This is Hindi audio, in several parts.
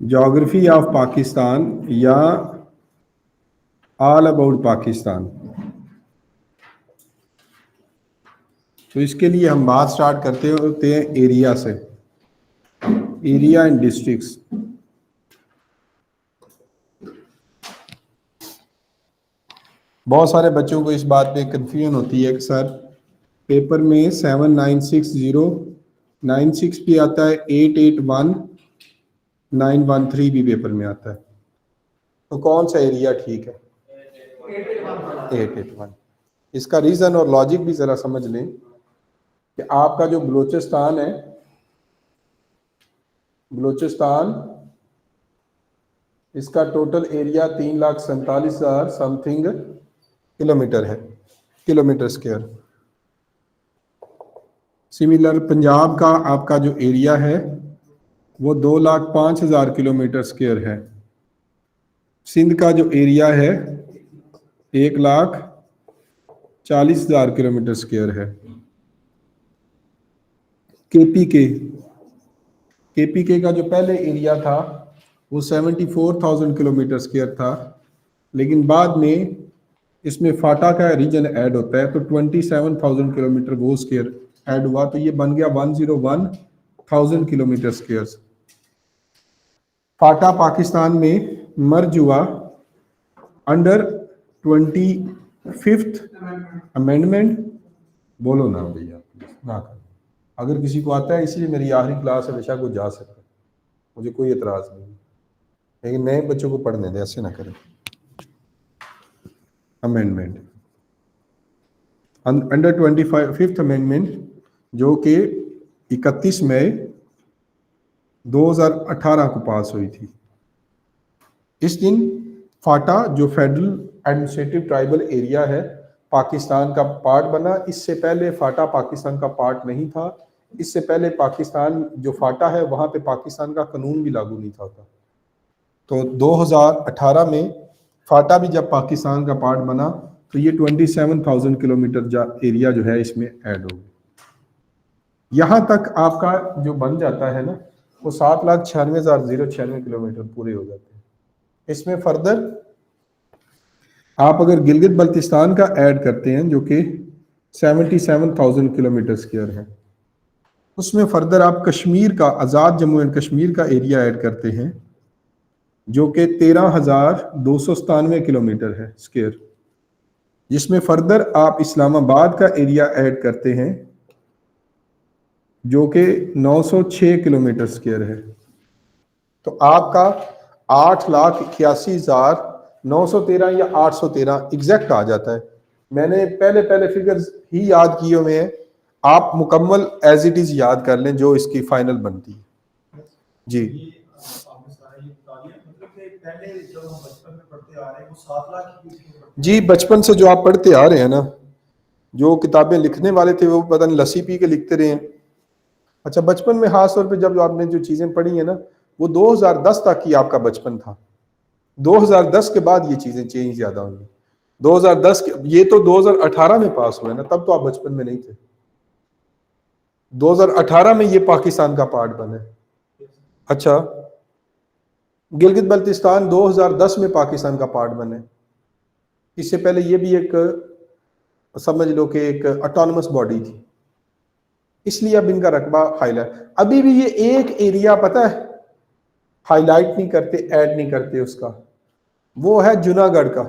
ज्योग्राफी ऑफ पाकिस्तान या ऑल अबाउट पाकिस्तान। तो इसके लिए हम बात स्टार्ट करते होते हैं एरिया से, एरिया एंड डिस्ट्रिक्ट्स। बहुत सारे बच्चों को इस बात पे कंफ्यूजन होती है कि सर पेपर में 7960 96 भी आता है, 881 913 भी पेपर में आता है। तो कौन सा एरिया ठीक है? 881। इसका रीजन और लॉजिक भी जरा समझ लें कि आपका जो बलूचिस्तान है, बलूचिस्तान इसका टोटल एरिया 3,47,000 समथिंग किलोमीटर है, किलोमीटर स्क्वायर। सिमिलर पंजाब का आपका जो एरिया है वो 2,05,000 किलोमीटर स्क्वायर है। सिंध का जो एरिया है 1,40,000 किलोमीटर स्क्वायर है। केपीके का जो पहले एरिया था वो 74,000 किलोमीटर स्क्वायर था, लेकिन बाद में इसमें फाटा का रीजन ऐड होता है तो 27,000 किलोमीटर वो स्क्वायर ऐड हुआ, तो ये बन गया 101,000 किलोमीटर स्क्वायर। फाटा पाकिस्तान में मर्ज हुआ अंडर 25th अमेंडमेंट। बोलो ना भैया, ना कर। अगर किसी को आता है, इसलिए मेरी आखिरी क्लास है, बेशक वो जा सकता है, मुझे कोई एतराज नहीं, लेकिन नए बच्चों को पढ़ने दें, ऐसे ना करें। अमेंडमेंट अंडर 25th अमेंडमेंट जो कि 31 मई 2018 को पास हुई थी। इस दिन फाटा जो फेडरल एडमिनिस्ट्रेटिव ट्राइबल एरिया है पाकिस्तान का पार्ट बना। इससे पहले फाटा पाकिस्तान का पार्ट नहीं था। इससे पहले पाकिस्तान जो फाटा है वहां पे पाकिस्तान का कानून भी लागू नहीं था। तो 2018 में फाटा भी जब पाकिस्तान का पार्ट बना तो ये 27,000 किलोमीटर एरिया जो है इसमें ऐड हो गया। यहाँ तक आपका जो बन जाता है ना वो 7,96,096 किलोमीटर पूरे हो जाते हैं। इसमें फर्दर आप अगर गिलगित बल्तिस्तान का ऐड करते हैं जो कि 77,000 किलोमीटर स्क्वायर है, उसमें फर्दर आप कश्मीर का, आज़ाद जम्मू एंड कश्मीर का एरिया ऐड करते हैं जो कि 13,297 किलोमीटर है स्क्वायर, जिसमें फर्दर आप इस्लामाबाद का एरिया ऐड करते हैं जो कि 906 किलोमीटर स्क्वायर है। तो आपका 8,81,913 या 813 एग्जैक्ट आ जाता है। मैंने पहले फिगर्स ही याद किए हुए हैं, आप मुकम्मल एज इट इज याद कर लें जो इसकी फाइनल बनती है। जी जी, बचपन से जो आप पढ़ते आ रहे हैं ना, जो किताबें लिखने वाले थे वो पता नहीं लस्सी पी के लिखते रहे हैं। अच्छा, बचपन में खास तौर पे जब आपने जो चीजें पढ़ी है ना वो 2010 तक ही आपका बचपन था। 2010 के बाद ये चीजें चेंज ज्यादा होंगी। 2010 के, ये तो 2018 में पास हुए ना, तब तो आप बचपन में नहीं थे। 2018 में ये पाकिस्तान का पार्ट बने। अच्छा, गिलगित बल्तिस्तान 2010 में पाकिस्तान का पार्ट बने। इससे पहले ये भी एक, समझ लो कि एक ऑटोनमस बॉडी थी, इसलिए अब इनका रकबा हाईलाइट। अभी भी ये एक एरिया पता है हाईलाइट नहीं करते, ऐड नहीं करते उसका, वो है जूनागढ़ का।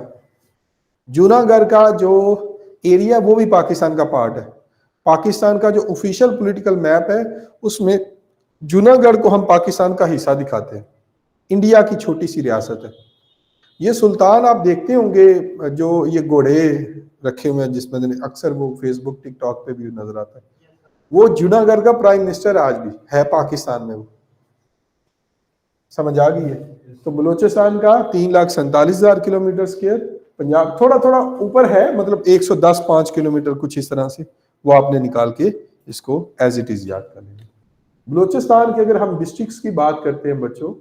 जूनागढ़ का जो एरिया वो भी पाकिस्तान का पार्ट है। पाकिस्तान का जो ऑफिशियल पॉलिटिकल मैप है उसमें जूनागढ़ को हम पाकिस्तान का हिस्सा दिखाते हैं। इंडिया की छोटी सी रियासत है। ये सुल्तान आप देखते होंगे जो ये घोड़े रखे हुए हैं जिसमें अक्सर वो फेसबुक टिकटॉक पे भी नजर आता है, वो जूनागढ़ का प्राइम मिनिस्टर आज भी है पाकिस्तान में। वो समझ आ गई है। तो बलूचिस्तान का 3,47,000 किलोमीटर स्क्वायर, पंजाब थोड़ा थोड़ा ऊपर है, मतलब 110-5 किलोमीटर कुछ इस तरह से, वो आपने निकाल के इसको एज इट इज याद कर लेंगे। बलूचिस्तान की अगर हम डिस्ट्रिक्ट्स की बात करते हैं बच्चों,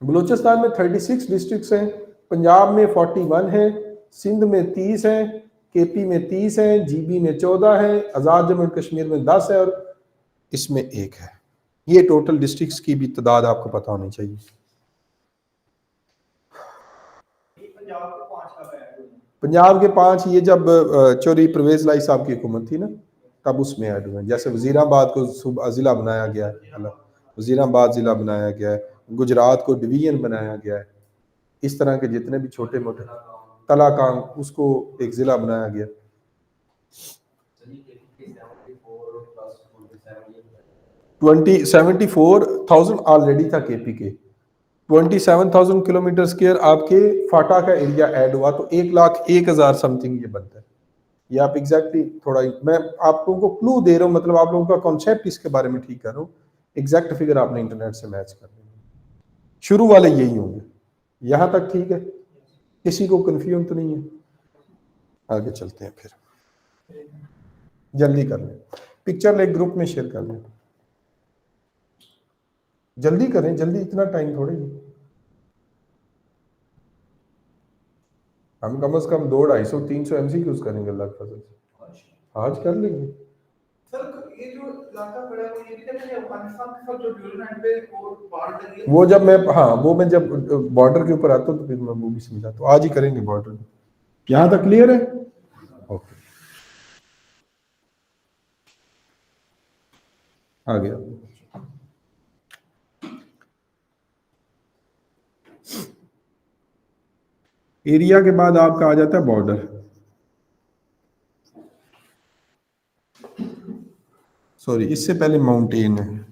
बलूचिस्तान में 36 डिस्ट्रिक्ट्स हैं, पंजाब में 41 है, सिंध में 30 है, केपी में 30 है, जीबी में 14 है, आज़ाद जम्मू एंड कश्मीर में 10 है और इसमें 1 है। ये टोटल डिस्ट्रिक्ट्स की भी तादाद आपको पता होनी चाहिए। पंजाब के 5 ये जब चौधरी परवेज लाई साहब की हुकूमत थी ना, तब उसमें ऐड हुए। जैसे वजीराबाद को सूबा ज़िला बनाया गया है, अलग वजीराबाद ज़िला बनाया गया है, गुजरात को डिवीजन बनाया गया है। इस तरह के जितने भी छोटे मोटे, तलाकांग उसको एक ज़िला बनाया गया। 74,000 ऑलरेडी था केपी के। 27,000 किलोमीटर स्क्वायर आपके फाटा का एरिया ऐड हुआ, तो 1,01,000 समथिंग ये बनता है। ये आप एग्जैक्टली थोड़ा, मैं आप लोगों को क्लू दे रहा हूँ, मतलब आप लोगों का कॉन्सेप्ट इसके बारे में ठीक कर रहा हूँ। एग्जैक्ट फिगर आपने इंटरनेट से मैच कर लेना, शुरू वाले यही होंगे। यहाँ तक ठीक है, किसी को कन्फ्यूजन तो नहीं है? आगे चलते हैं फिर, जल्दी कर लें, पिक्चर ले ग्रुप में शेयर कर लें, जल्दी करें, जल्दी, इतना टाइम थोड़े ही। हम कम से कम 200, 250, 300 MCQs करेंगे अल्लाह के फजल से, आज कर लेंगे। ये जो इलाका पड़ा है, ये भी कहते हैं अफगानिस्तान के साथ जो डेवलपमेंट पे और बाढ़ लगी है, वो जब मैं, हाँ, वो मैं जब बॉर्डर के ऊपर आता हूँ तो फिर मैं वो भी समझाता हूँ। आज ही करेंगे बॉर्डर। यहाँ तक क्लियर है? ओके, आ गया। एरिया के बाद आपका आ जाता है बॉर्डर। सॉरी, इससे पहले माउंटेन है,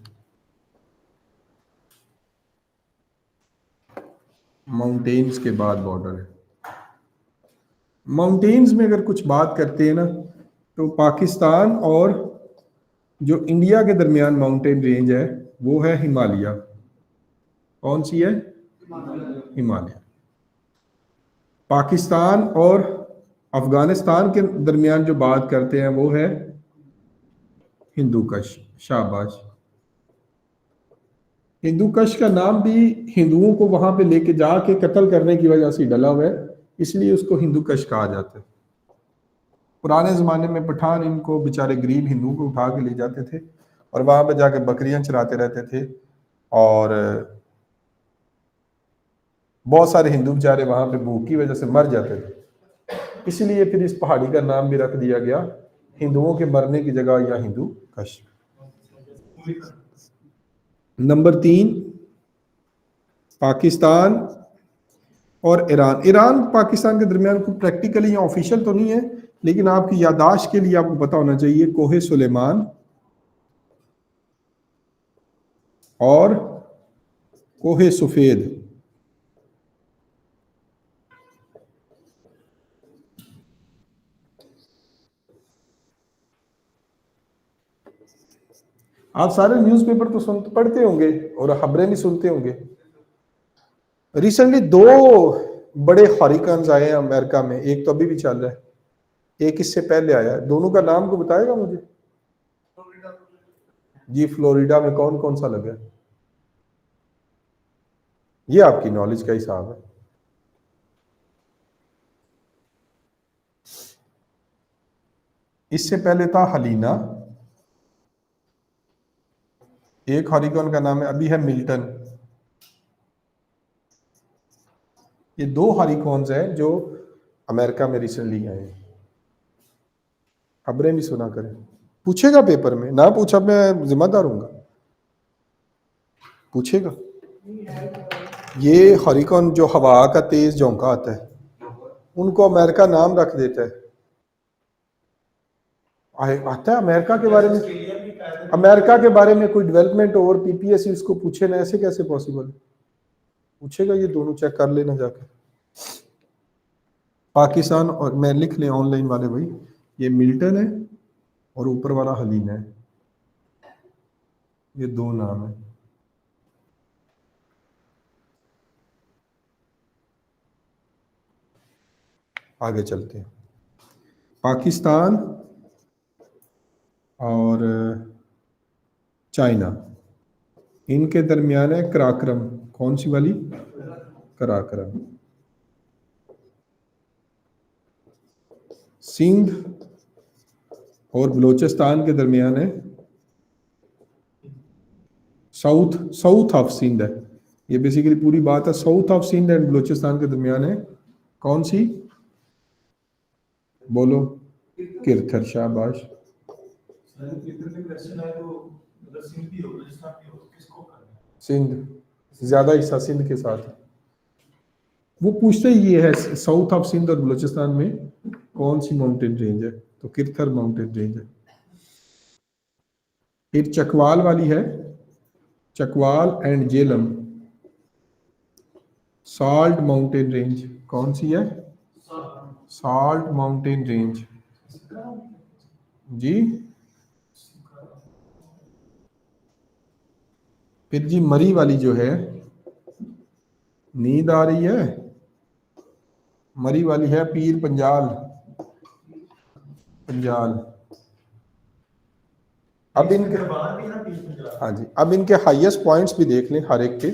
माउंटेन्स के बाद बॉर्डर है। माउंटेन्स में अगर कुछ बात करते हैं ना, तो पाकिस्तान और जो इंडिया के दरमियान माउंटेन रेंज है वो है हिमालय। कौन सी है? हिमालय। पाकिस्तान और अफगानिस्तान के दरमियान जो बात करते हैं वो है हिंदू कश। शाबाश। हिंदू कश का नाम भी हिंदुओं को वहां पे लेके जाके कत्ल करने की वजह से डला हुआ है, इसलिए उसको हिंदू कश कहा जाता है। पुराने ज़माने में पठान इनको बेचारे गरीब हिंदुओं को उठा के ले जाते थे और वहां पे जाके बकरियां चराते रहते थे, और बहुत सारे हिंदू बेचारे वहां पे भूख की वजह से मर जाते थे। इसलिए फिर इस पहाड़ी का नाम भी रख दिया गया हिंदुओं के मरने की जगह, या हिंदू कश। नंबर 3, पाकिस्तान और ईरान। ईरान पाकिस्तान के दरमियान कोई प्रैक्टिकली या ऑफिशियल तो नहीं है, लेकिन आपकी यादाश्त के लिए आपको पता होना चाहिए, कोहे सुलेमान और कोहे सफेद। आप सारे न्यूज़पेपर तो सुनते पढ़ते होंगे और खबरें भी सुनते होंगे। रिसेंटली 2 बड़े हरिकेन्स आए हैं अमेरिका में, एक तो अभी भी चल रहा है, एक इससे पहले आया है। दोनों का नाम को बताएगा मुझे? जी, फ्लोरिडा में कौन कौन सा लगा है? ये आपकी नॉलेज का हिसाब है। इससे पहले था हलीना, एक हरिकेन का नाम है, अभी है मिल्टन। ये 2 हरिकेन्स हैं जो अमेरिका में रिसेंटली आए हैं। खबरें भी सुना करें, पूछेगा पेपर में, ना पूछा मैं जिम्मेदार हूँगा, पूछेगा। ये हरिकेन जो हवा का तेज झोंका आता है, उनको अमेरिका नाम रख देता है। आता है अमेरिका के बारे में, अमेरिका के बारे में कोई डेवलपमेंट और पीपीएससी उसको पूछे ना, ऐसे कैसे पॉसिबल? पूछेगा, ये दोनों चेक कर लेना जाकर। पाकिस्तान, और मैं लिख लें ऑनलाइन वाले भाई, ये मिल्टन है और ऊपर वाला हलीना है, ये 2 नाम है। आगे चलते हैं। पाकिस्तान और चाइना, इनके दरमियान है कराक्रम। कौन सी वाली? कराक्रम। सिंध और बलूचिस्तान के दरमियान है साउथ साउथ ऑफ सिंध है, ये बेसिकली पूरी बात है south of Sindh and Balochistan के दरमियान है। कौन सी? बोलो। किरथर, शाबाश। सिंध, ज्यादा हिस्सा सिंध के साथ है। वो पूछते ही ये है साउथ ऑफ सिंध और बलूचिस्तान में कौन सी माउंटेन रेंज है, तो किरथर माउंटेन रेंज है। फिर चकवाल वाली है, Chakwal and Jhelum, salt mountain range कौन सी है? साल्ट माउंटेन रेंज जी। फिर जी मरी वाली जो है, नींद आ रही है? मरी वाली है पीर पंजाल, पंजाल। अब इनके, हाँ जी, अब इनके हाईएस्ट पॉइंट्स भी देख लें हर एक के।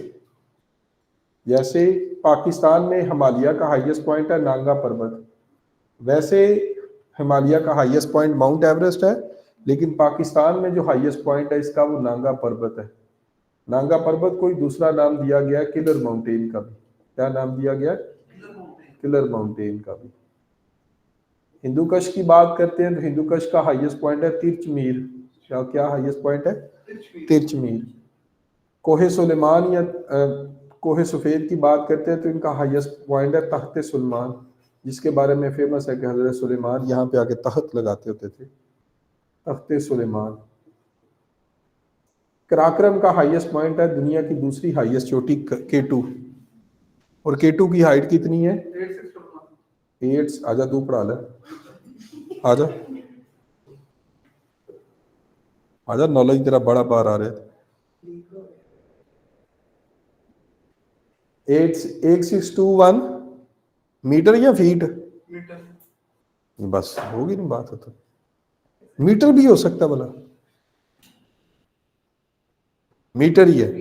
जैसे पाकिस्तान में हिमालय का हाईएस्ट पॉइंट है नांगा पर्वत, वैसे हिमालय का हाईएस्ट पॉइंट माउंट एवरेस्ट है, लेकिन पाकिस्तान में जो हाईएस्ट पॉइंट है इसका वो नांगा पर्वत है। नांगा पर्वत को ही दूसरा नाम दिया गया है किलर माउंटेन का भी। क्या नाम दिया गया? किलर माउंटेन का भी। हिंदू कश की बात करते हैं तो हिंदू कश का हाईएस्ट पॉइंट है तिरचमीर। क्या क्या हाईएस्ट पॉइंट है? तिरचमीर। कोहे सुलेमान या कोहे सफेद की बात करते हैं तो इनका हाईएस्ट पॉइंट है तख्त सुलेमान, जिसके बारे में फेमस है कि हजरत सुलेमान यहाँ पे आके तख्त लगाते होते थे, तख्त सुलेमान। कराक्रम का हाईएस्ट पॉइंट है दुनिया की दूसरी हाईएस्ट चोटी K2, और K2 की हाइट कितनी है? 8। आजा तू पढ़ा ले, आजा आजा, नॉलेज तेरा बड़ा बार आ रहा है। 8621 मीटर या फीट? बस होगी ना बात, तो मीटर भी हो सकता भला, मीटर ही है,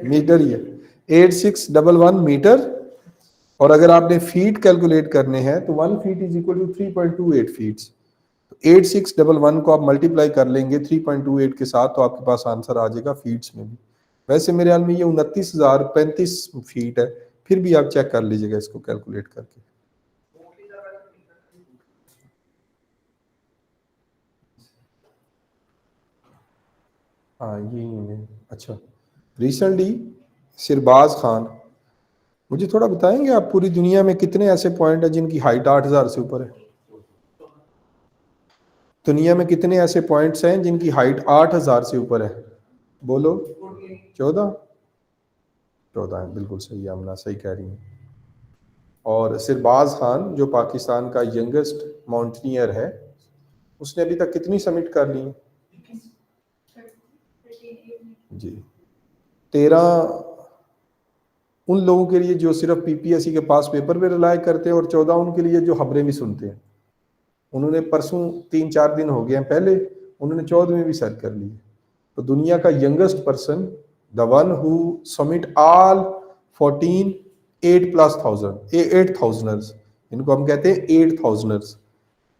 मीटर ही है। 8611 मीटर। और अगर आपने फीट कैलकुलेट करने हैं तो 1 feet is equal to 3.28 feet. 8611 को आप मल्टीप्लाई कर लेंगे 3.28 के साथ तो आपके पास आंसर आ जाएगा फीट्स में भी। वैसे मेरे ख्याल में ये 29,035 फीट है, फिर भी आप चेक कर लीजिएगा इसको कैलकुलेट करके। हाँ यही है। अच्छा, रिसेंटली सिरबाज खान, मुझे थोड़ा बताएंगे आप पूरी दुनिया में कितने ऐसे पॉइंट हैं जिनकी हाइट 8,000 से ऊपर है? दुनिया में कितने ऐसे पॉइंट्स हैं जिनकी हाइट 8,000 से ऊपर है? बोलो। 14? 14 है, बिल्कुल सही है, आमना सही कह रही है। और सिरबाज खान जो पाकिस्तान का यंगेस्ट माउंटेनियर है, उसने अभी तक कितनी समिट कर ली? जी 13 उन लोगों के लिए जो सिर्फ पीपीएससी के पास पेपर पे रिलाय करते हैं, और 14 उनके लिए जो खबरें भी सुनते हैं। उन्होंने परसों 3-4 दिन हो गए हैं पहले उन्होंने 14वीं भी सर कर ली। तो दुनिया का youngest person, the one who summit all 14 8,000ers, इनको हम कहते हैं 8,000ers।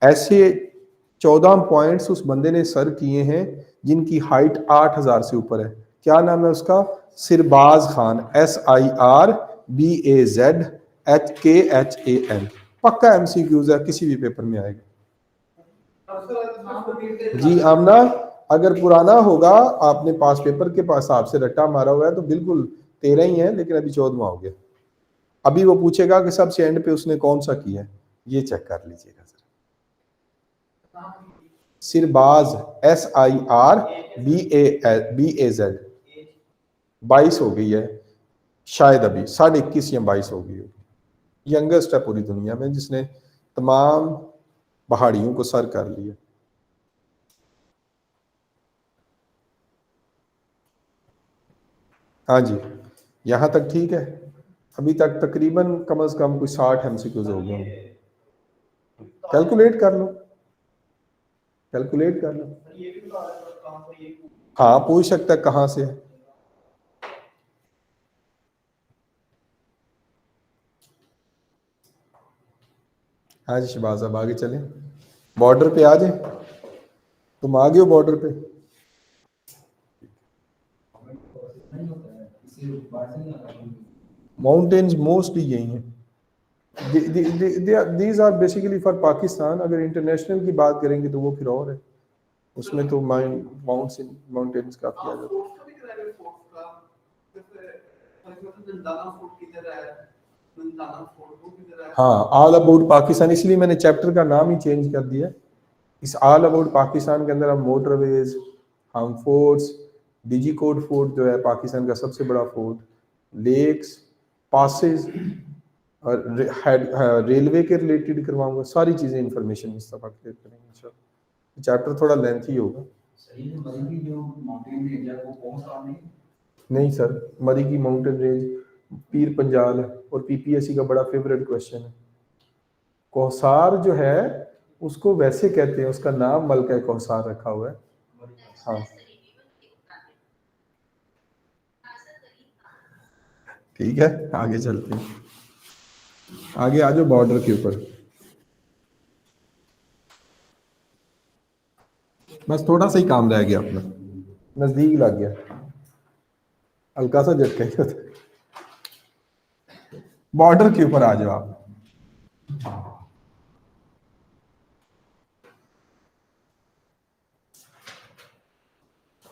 ऐसे 14 पॉइंट्स उस बंदे ने सर किए हैं जिनकी हाइट 8,000 से ऊपर है। क्या नाम है उसका? सिरबाज खान, SIRBAZHKHAN। पक्का MCQs है, किसी भी पेपर में आएगा। जी आमना, अगर पुराना होगा, आपने पास पेपर के पास आपसे रट्टा मारा हुआ है तो बिल्कुल 13 ही है, लेकिन अभी 14वां हो गया। अभी वो पूछेगा कि सबसे एंड पे उसने कौन सा किया है, ये चेक कर लीजिएगा जरा। सिरबाज SIRBAZ 22 हो गई है शायद, अभी 21.5 या 22 हो गई होगी। यंगेस्ट है पूरी दुनिया में जिसने तमाम पहाड़ियों को सर कर लिया। हाँ जी, यहाँ तक ठीक है। अभी तक तकरीबन कम से कम कोई 60 MCQs हो गए होंगे। कैलकुलेट कर लो, कैलकुलेट कर लो। हाँ पूछ सकता है कहाँ से। हाँ जी शहबाज साहब आगे चलें, बॉर्डर पे आ जाए। तुम आ गए हो बॉर्डर पे? माउंटेन्स मोस्टली यही हैं। These are basically for Pakistan. अगर इंटरनेशनल की बात करेंगे तो वो फिर और है, उसमें तो माउंटेन्स काफी आ जाते हैं। हाँ, ऑल अबाउट पाकिस्तान, इसलिए मैंने चैप्टर का नाम ही चेंज कर दिया। इस ऑल अबाउट पाकिस्तान के अंदर हम मोटरवेज, हम फोर्ट्स, डिजी कोड फोर्ट जो है पाकिस्तान का सबसे बड़ा फोर्ट, लेक्स, पासेस और रेलवे के रिलेटेड करवाऊंगा, सारी चीज़ें इंफॉर्मेशन इस दफ़ा क्लियर करेंगे इंशाल्लाह। चैप्टर थोड़ा लेंथी होगा। नहीं सर, मरी की माउंटेन रेंज पीर पंजाल है और पीपीएससी का बड़ा फेवरेट क्वेश्चन है। कौसार जो है उसको वैसे कहते हैं, उसका नाम मलका कौसार रखा हुआ है। हाँ ठीक है, आगे चलते हैं। आगे आ जाओ बॉर्डर के ऊपर। बस थोड़ा सा ही काम रह गया अपना, नजदीक लग गया, हल्का सा झटका ही होता है। बॉर्डर के ऊपर आ जाओ आप।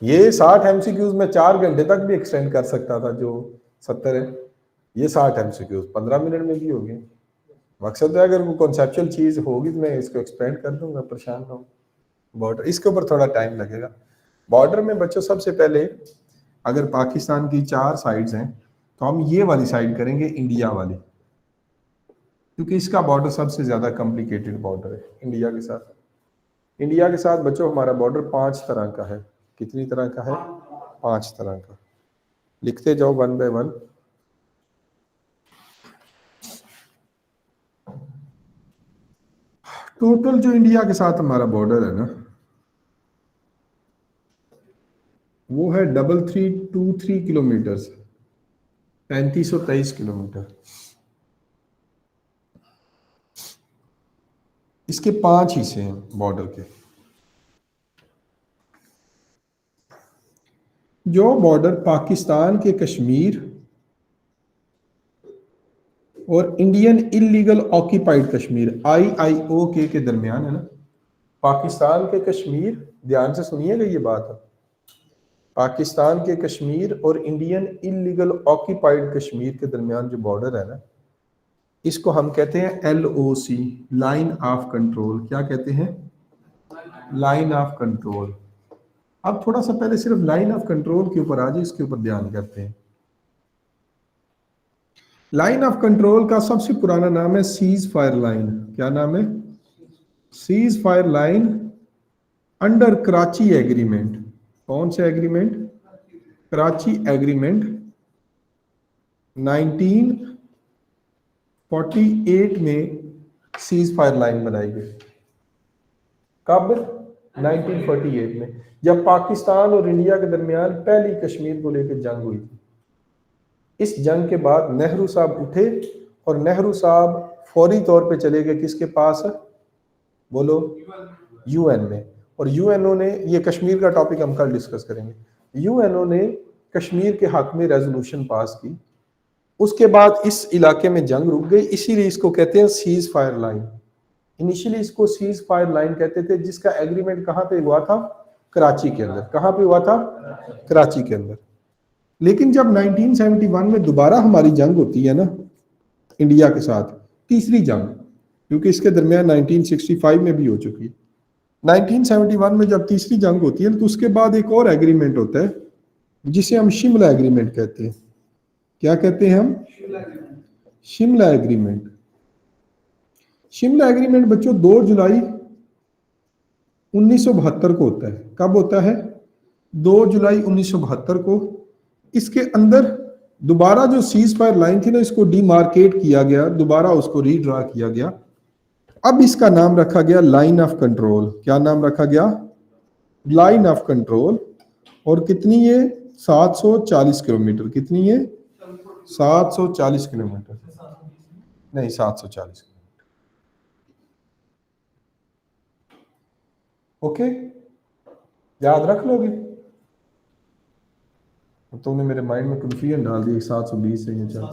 ये 60 एमसीक्यूज में 4 घंटे तक भी एक्सटेंड कर सकता था, जो 70 है। ये 60 एमसीक्यूज 15 मिनट में भी हो गए। मकसद है अगर वो कॉन्सेप्चुअल चीज होगी तो मैं इसको एक्सपेंड कर दूंगा, परेशान ना हो। बॉर्डर, इसके ऊपर थोड़ा टाइम लगेगा। बॉर्डर में बच्चों सबसे पहले अगर पाकिस्तान की 4 साइड्स हैं तो हम ये वाली साइड करेंगे, इंडिया वाली, क्योंकि इसका बॉर्डर सबसे ज्यादा कॉम्प्लिकेटेड बॉर्डर है इंडिया के साथ। इंडिया के साथ बच्चों हमारा बॉर्डर 5 तरह का है। कितनी तरह का है? 5 तरह का। लिखते जाओ वन बाय वन। टोटल जो इंडिया के साथ हमारा बॉर्डर है ना, वो है 3323 किलोमीटर, 3523 किलोमीटर। इसके 5 हिस्से हैं बॉर्डर के। जो बॉर्डर पाकिस्तान के कश्मीर और Indian illegal occupied Kashmir IIO के दरमियान है ना, पाकिस्तान के कश्मीर, ध्यान से सुनिएगा ये बात है, पाकिस्तान के कश्मीर और इंडियन इलीगल ऑक्यूपाइड कश्मीर के दरमियान जो बॉर्डर है ना, इसको हम कहते हैं LOC, लाइन ऑफ कंट्रोल। क्या कहते हैं? Line of control. अब थोड़ा सा पहले सिर्फ लाइन ऑफ कंट्रोल के ऊपर आ जाए, इसके ऊपर ध्यान करते हैं। लाइन ऑफ कंट्रोल का सबसे पुराना नाम है सीज फायर लाइन। क्या नाम है? Cease fire line under Karachi agreement. कौन सा एग्रीमेंट? कराची एग्रीमेंट 1948 में सीज फायर लाइन बनाई गई। कब? 1948 में, जब पाकिस्तान और इंडिया के दरमियान पहली कश्मीर को लेकर जंग हुई थी। इस जंग के बाद नेहरू साहब उठे और नेहरू साहब फौरी तौर पे चले गए किसके पास? बोलो। UN में। और यूएनओ ने, ये कश्मीर का टॉपिक हम कल डिस्कस करेंगे, यूएनओ ने कश्मीर के हक में रेजोल्यूशन पास की। उसके बाद इस इलाके में जंग रुक गई, इसीलिए इसको कहते हैं सीज फायर लाइन। इनिशियली इसको सीज फायर लाइन कहते थे, जिसका एग्रीमेंट कहाँ पे हुआ था? कराची के अंदर। कहाँ पे हुआ था? कराची के अंदर। लेकिन जब 1971 में दोबारा हमारी जंग होती है ना इंडिया के साथ, तीसरी जंग, क्योंकि इसके दरमियान 1965 में भी हो चुकी है, 1971 में जब तीसरी जंग होती है तो उसके बाद एक और एग्रीमेंट होता है जिसे हम शिमला एग्रीमेंट कहते हैं। क्या कहते हैं हम? शिमला एग्रीमेंट। शिमला एग्रीमेंट बच्चों 2 जुलाई 1972 को होता है। कब होता है? 2 जुलाई 1972 को। इसके अंदर दोबारा जो सीज फायर लाइन थी ना, इसको डिमार्केट किया गया, दोबारा उसको रीड्रा किया गया। अब इसका नाम रखा गया लाइन ऑफ कंट्रोल। क्या नाम रखा गया? Line of control. और कितनी है? 740 किलोमीटर। कितनी है? 740 किलोमीटर, नहीं 740। ओके, याद रख लोगे? तुमने मेरे माइंड में कंफ्यूजन डाल दी 720 है ये। चल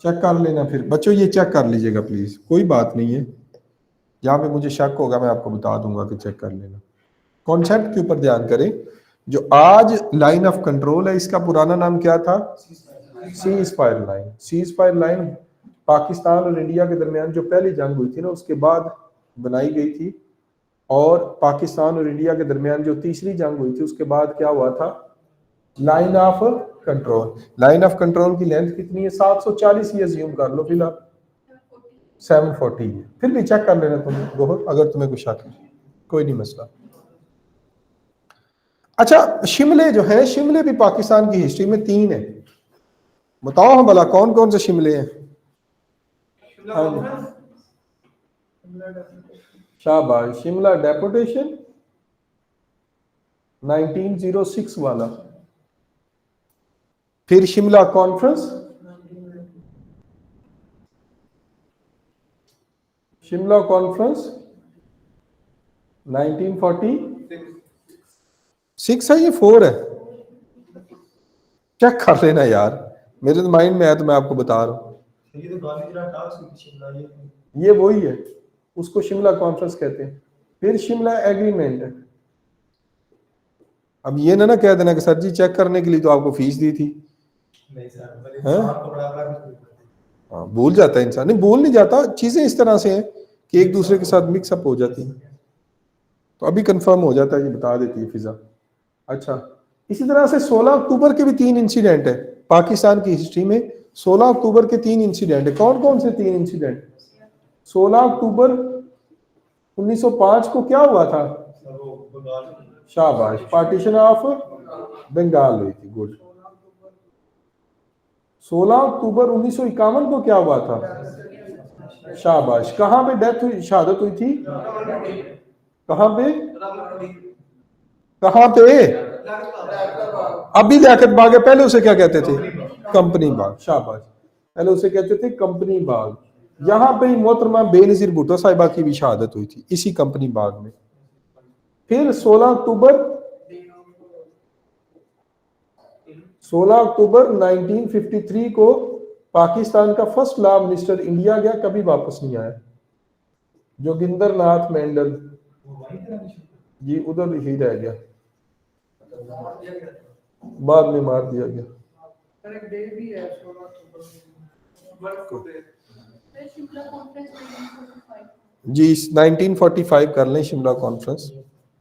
चेक कर लेना फिर बच्चों, ये चेक कर लीजिएगा प्लीज, कोई बात नहीं है। जहाँ पे मुझे शक होगा मैं आपको बता दूंगा कि चेक कर लेना। कॉन्सेप्ट के ऊपर ध्यान करें। जो आज लाइन ऑफ कंट्रोल है इसका पुराना नाम क्या था? Cease fire line. Cease fire line Pakistan और इंडिया के दरमियान जो पहली जंग हुई थी ना उसके बाद बनाई गई थी, और पाकिस्तान और इंडिया के दरमियान जो तीसरी जंग हुई थी उसके बाद क्या हुआ था? Line of control. Line of control की लेंथ कितनी है? 740 ही अज्यूम कर लो फिलहाल, 740 है। फिर भी चेक कर लेना तुम बहुत, अगर तुम्हें कुछ शक है कोई नहीं मसला। अच्छा, शिमले जो है, शिमले भी पाकिस्तान की हिस्ट्री में 3 है। बताओ हम भला कौन कौन से शिमले हैं? शाबाश, शिमला डेपुटेशन 1906 वाला, फिर शिमला कॉन्फ्रेंस, शिमला कॉन्फ्रेंस 1946 है, ये 4 है। चेक कर लेना यार, मेरे तो माइंड में है तो मैं आपको बता रहा हूँ। ये वही है, उसको शिमला कॉन्फ्रेंस कहते हैं। फिर शिमला एग्रीमेंट है। अब ये ना कह देना कि सर जी चेक करने के लिए तो आपको फीस दी थी। हाँ, भूल जाता है इंसान। नहीं, भूल नहीं जाता, चीजें इस तरह से हैं कि एक दूसरे के साथ मिक्सअप हो जाती है। तो अभी कंफर्म हो जाता है, ये बता देती है फिजा। अच्छा, इसी तरह से 16 अक्टूबर के भी 3 इंसिडेंट है पाकिस्तान की हिस्ट्री में। 16 अक्टूबर के 3 इंसिडेंट है। कौन कौन से 3 इंसिडेंट? 16 अक्टूबर 1905 को क्या हुआ था? शाबाश, पार्टीशन ऑफ बंगाल हुई थी। गुड। 16 अक्टूबर 1951 को क्या हुआ था? शाबाश। कहां पे डेथ हुई, शहादत हुई थी? कहां पे? कहां पे? अभी लियाकत बाग है, पहले उसे क्या कहते थे? कंपनी बाग। शाबाश, पहले उसे कहते थे कंपनी बाग। यहां पे मोहतरमा बेनजीर भुट्टो साहिबा की भी शहादत हुई थी इसी कंपनी बाग में। फिर 16 अक्टूबर 1953 को पाकिस्तान का फर्स्ट लॉ मिनिस्टर इंडिया गया, कभी वापस नहीं आया, जोगिंदर नाथ मंडल जी, उधर ही रह गया, बाद में मार दिया गया। जी 1945 कर लें शिमला कॉन्फ्रेंस,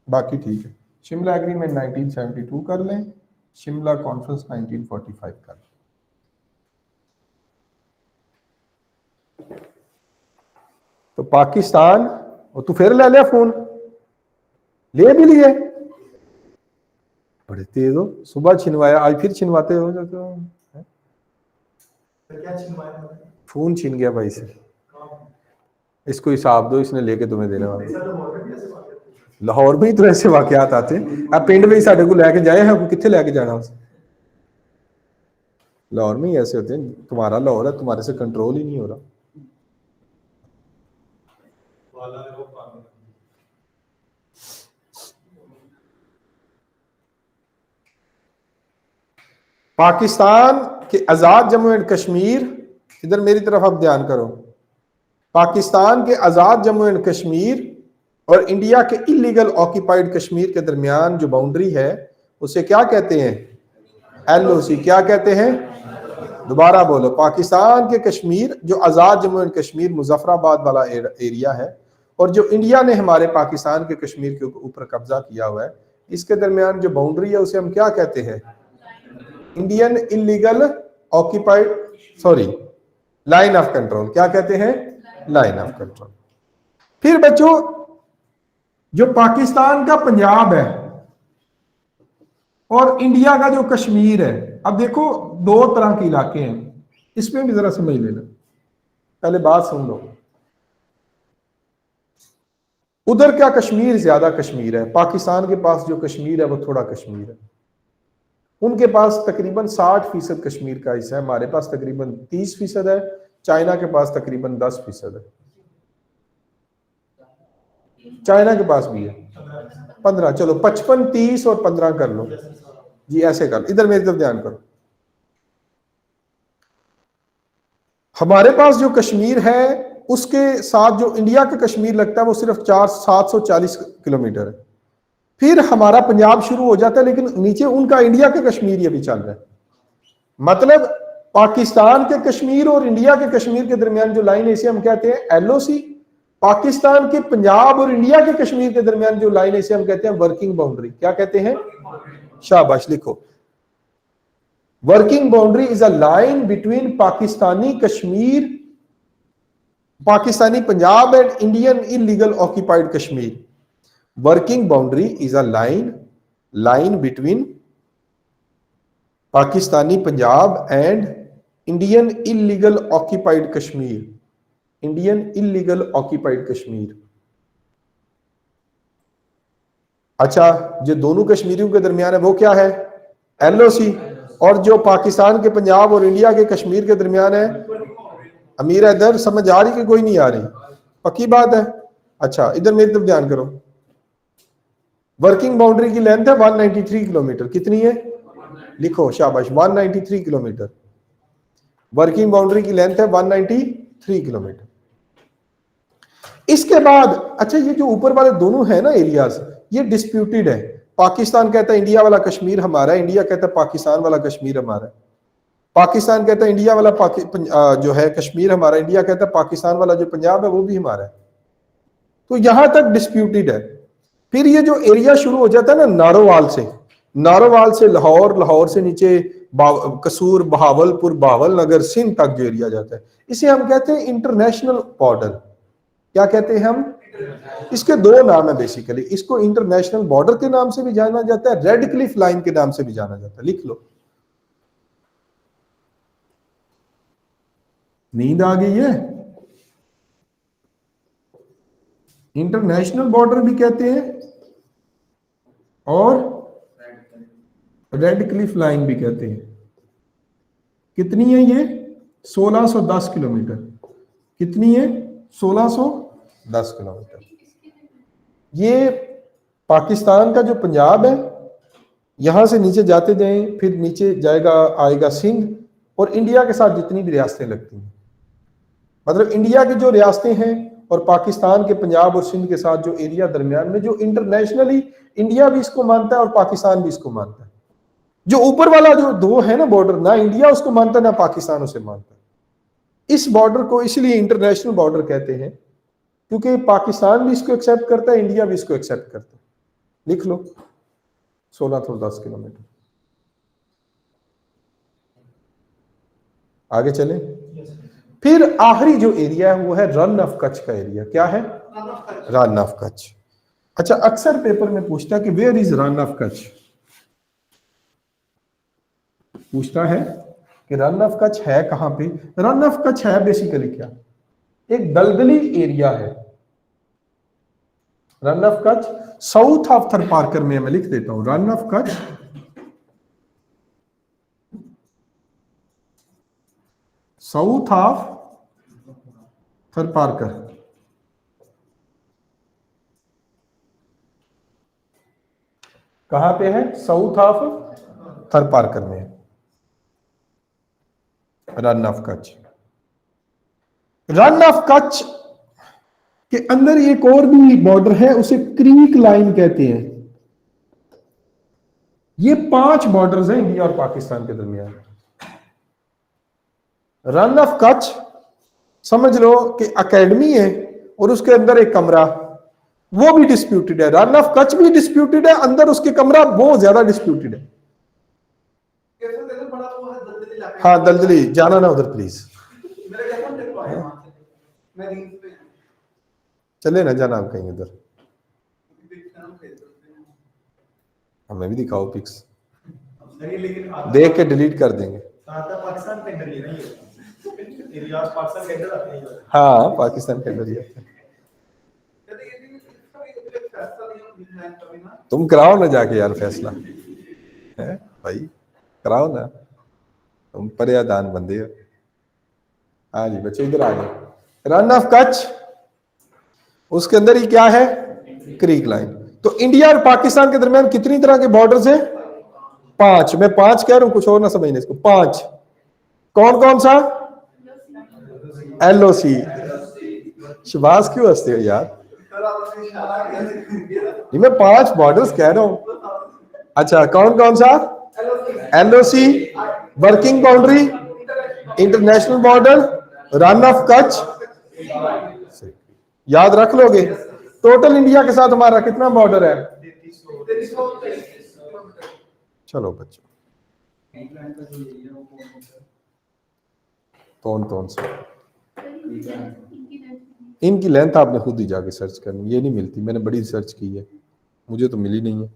बाकी ठीक है। शिमला एग्रीमेंट 1972 कर लें, शिमला कॉन्फ्रेंस 1945 कर लें। तो पाकिस्तान, और तू फिर ले लिया फोन, ले भी लिए, बड़े तेज हो। सुबह छिनवाया, आज फिर छिनवाते हो तो फोन छीन गया भाई से। इसको हिसाब दो, इसने लेके तुम्हें देने वाला। लाहौर में ही तो ऐसे वाकयात आते हैं। अब पिंड में ही साढ़े को लेके जाए हैं, कितने लेके जाना उसे? लाहौर में ही ऐसे होते हैं। तुम्हारा लाहौर है, तुम्हारे से कंट्रोल ही नहीं हो रहा। पाकिस्तान के आजाद जम्मू एंड कश्मीर, इधर मेरी तरफ आप ध्यान करो। पाकिस्तान के आजाद जम्मू एंड कश्मीर और इंडिया के इलीगल ऑक्यूपाइड कश्मीर के दरमियान जो बाउंड्री है उसे क्या कहते हैं? LOC। क्या कहते हैं? दोबारा बोलो। पाकिस्तान के कश्मीर, जो आजाद जम्मू एंड कश्मीर मुजफ्फराबाद वाला एरिया है, और जो इंडिया ने हमारे पाकिस्तान के कश्मीर के ऊपर कब्जा किया हुआ है, इसके दरमियान जो बाउंड्री है उसे हम क्या कहते हैं? Indian illegal occupied, sorry, line of control. क्या कहते हैं? Line of control. फिर बच्चों, जो पाकिस्तान का पंजाब है और इंडिया का जो कश्मीर है, अब देखो 2 तरह के इलाके हैं, इसमें भी जरा समझ लेना। पहले बात सुन लो। उधर क्या कश्मीर ज्यादा कश्मीर है, पाकिस्तान के पास जो कश्मीर है वो थोड़ा कश्मीर है। उनके पास तकरीबन 60% कश्मीर का हिस्सा है, हमारे पास तकरीबन 30% है, चाइना के पास तकरीबन 10% है। चाइना के पास भी है 15, चलो 55, 30 और 15 कर लो। जी ऐसे कर, इधर मेरी तरफ ध्यान करो। हमारे पास जो कश्मीर है उसके साथ जो इंडिया का कश्मीर लगता है वो सिर्फ 740 किलोमीटर है। फिर हमारा पंजाब शुरू हो जाता है, लेकिन नीचे उनका इंडिया का कश्मीर ये भी चल रहा है। मतलब पाकिस्तान के कश्मीर और इंडिया के कश्मीर के दरमियान जो लाइन है इसे हम कहते हैं एलओसी। पाकिस्तान के पंजाब और इंडिया के कश्मीर के दरमियान जो लाइन है इसे हम कहते हैं वर्किंग बाउंड्री। क्या कहते हैं? शाबाश, लिखो। Working boundary is a line between Pakistani Kashmir, Pakistani Punjab and Indian illegal occupied Kashmir. Working boundary is a line between Pakistani Punjab and Indian illegal occupied Kashmir. Indian illegal occupied Kashmir. अच्छा, जो दोनों कश्मीरियों के दरमियान है वो क्या है? एलओसी। और जो पाकिस्तान के पंजाब और इंडिया के कश्मीर के दरमियान है, अमीर इधर समझ आ रही कि कोई नहीं आ रही? पक्की बात है। अच्छा, इधर मेरी तरफ ध्यान करो। वर्किंग बाउंड्री की लेंथ है 193 किलोमीटर। कितनी है? लिखो, शाबाश, 193 किलोमीटर। वर्किंग बाउंड्री की लेंथ है 193 किलोमीटर। इसके बाद अच्छा, ये जो ऊपर वाले दोनों है ना एरियाज, ये डिस्प्यूटेड है। पाकिस्तान कहता है इंडिया वाला कश्मीर हमारा है, इंडिया कहता है पाकिस्तान वाला कश्मीर हमारा है। पाकिस्तान कहता है इंडिया वाला जो है कश्मीर हमारा, इंडिया कहता है पाकिस्तान वाला जो पंजाब है वो भी हमारा है। तो यहां तक डिस्प्यूटेड है। फिर ये जो एरिया शुरू हो जाता है ना नारोवाल से लाहौर, लाहौर से नीचे कसूर, बहावलपुर, बहावलनगर, सिंध तक जो एरिया जाता है, इसे हम कहते हैं इंटरनेशनल बॉर्डर। क्या कहते हैं हम? इसके दो नाम है बेसिकली। इसको इंटरनेशनल बॉर्डर के नाम से भी जाना जाता है, रेड क्लिफ लाइन के नाम से भी जाना जाता है। लिख लो। नींद आ गई है? इंटरनेशनल बॉर्डर भी कहते हैं और रेड क्लिफ लाइन भी कहते हैं। कितनी है ये? 1610 किलोमीटर। कितनी है? 1610 किलोमीटर। ये पाकिस्तान का जो पंजाब है, यहां से नीचे जाते जाएं, फिर नीचे जाएगा आएगा सिंध, और इंडिया के साथ जितनी भी रियासतें लगती हैं, मतलब इंडिया की जो रियासतें हैं और पाकिस्तान के पंजाब और सिंध के साथ जो एरिया दरमियान में, जो इंटरनेशनली इंडिया भी इसको मानता है और पाकिस्तान भी इसको मानता है। जो ऊपर वाला जो दो है ना बॉर्डर, ना इंडिया उसको मानता है ना पाकिस्तान उसे मानता है। इस बॉर्डर को इसलिए इंटरनेशनल बॉर्डर कहते हैं क्योंकि पाकिस्तान भी इसको एक्सेप्ट करता है, इंडिया भी इसको एक्सेप्ट करता है। लिख लो, 1610 किलोमीटर। आगे चले। फिर आखिरी जो एरिया है वो है रन ऑफ कच्छ का एरिया। क्या है? रन ऑफ कच्छ। अच्छा, अक्सर पेपर में पूछता है कि where is Rann of Kutch. पूछता है कि रन ऑफ कच्छ है कहां पे। रन ऑफ कच्छ है बेसिकली क्या? एक दलदली एरिया है। Rann of Kutch south of Tharparkar में, मैं लिख देता हूं, run of Kutch south of Tharparkar. कहां पे है? साउथ ऑफ थरपारकर में run of Kutch. Run of Kutch के अंदर एक और भी बॉर्डर है, उसे क्रीक लाइन कहते हैं। ये 5 बॉर्डर्स हैं इंडिया और पाकिस्तान के दरमियान। रन ऑफ कच्छ समझ लो कि एकेडमी है और उसके अंदर एक कमरा, वो भी डिस्प्यूटेड है। रन ऑफ कच्छ भी डिस्प्यूटेड है, अंदर उसके कमरा बहुत ज्यादा डिस्प्यूटेड है। हाँ, दलदली, जाना ना उधर प्लीज। चले ना, जाना आप कहीं उधर, हमें भी दिखाओ पिक्स, देख के डिलीट कर देंगे। हाँ, पाकिस्तान के अंदर ही आते हैं। तुम कराओ ना जाके यार फैसला, है भाई, कराओ ना, तुम पर्यादान बंदे हो। हाँ जी बच्चे, इधर आ गए। रन ऑफ कच्छ, उसके अंदर ही क्या है? Creek line. तो इंडिया और पाकिस्तान के दरमियान कितनी तरह के बॉर्डर्स हैं? 5, मैं 5 कह रहा हूं, कुछ और ना समझने इसको। 5 कौन कौन सा? LOC। शबाज क्यों हंसते हो यार? नहीं, मैं 5 मॉडल्स कह रहा हूं। अच्छा, कौन कौन सा? LOC, working boundary, international border, run of Kutch. याद रख लोगे? टोटल इंडिया के साथ हमारा कितना बॉर्डर है? चलो बच्चों, कौन कौन सा? इनकी लेंथ आपने खुद ही जाके सर्च करनी, ये नहीं मिलती, मैंने बड़ी सर्च की है, मुझे तो मिली नहीं है।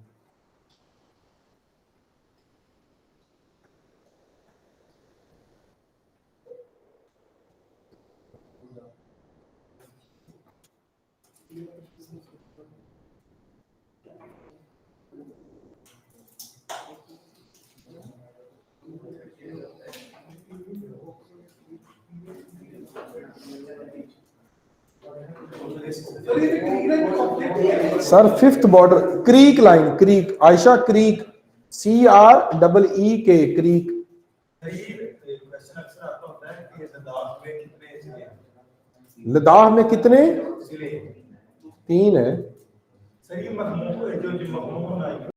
Sir 5th border, creek line, creek, Ayesha creek, CREEK, creek. Ladakh में कितने? 3 है।